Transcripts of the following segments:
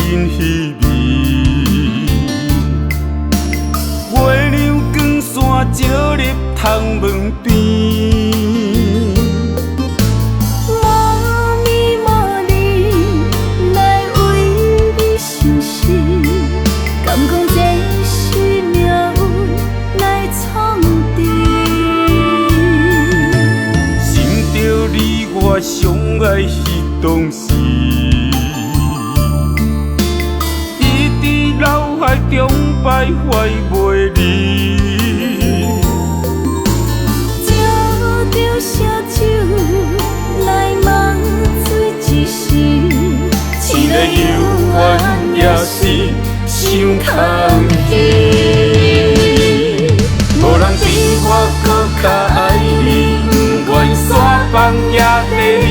真稀微。月亮光线照入窗门边。 我上爱迄当时，伊伫脑海中徘徊袂离。借着烧酒来问醉一时，一个犹原也是伤空虚。无人比我搁较爱你。 愿山崩也地你，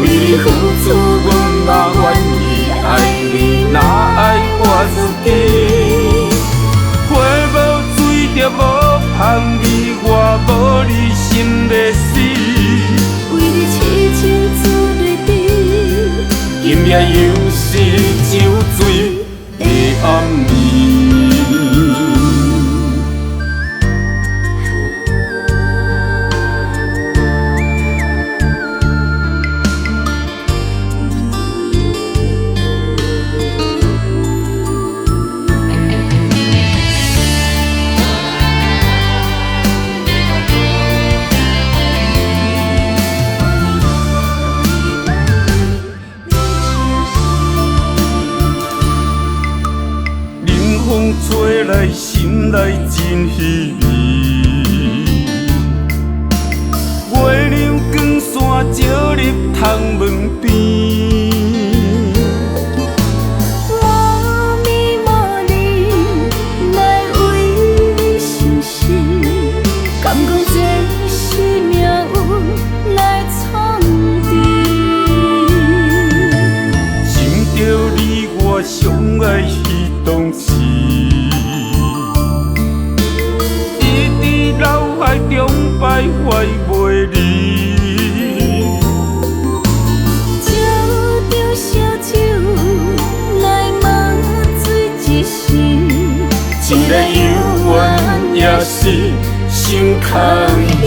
为你付出，阮嘛愿意爱你，哪爱我自己？花无水就无香味，我无你心在死。为你痴情自泪滴，今夜又是酒醉的暗暝。 风吹来，心内真稀微。月亮光线照入窗门边。我迷茫你，来为你心事，敢讲这是命运来创治。想着你，我上爱迄当时。 脑海中徘徊袂离，借着烧酒来问醉一时，一个犹原也是伤空虚。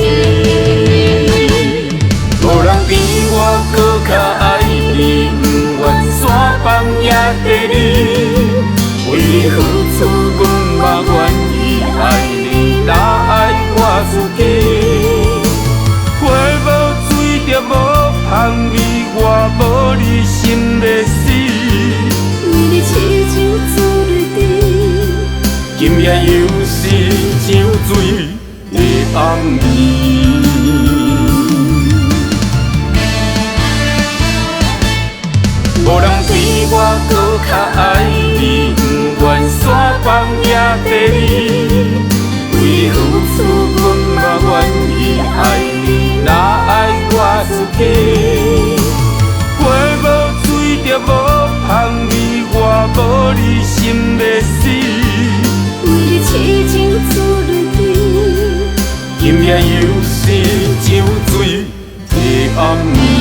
无人比我搁较爱你，不愿山崩也地你，为你付出，阮嘛愿意爱你，哪爱？ 我自己，花无水就无香味，我无你心在死。为你痴情自泪滴，今夜又是酒醉的暗暝。无人比我搁较爱你，不愿山崩也地你。 为你付出，阮嘛愿意爱你，哪爱我自己？花无水就无香味，我无你心在死。为你痴情自泪滴，今夜又是酒醉的暗暝。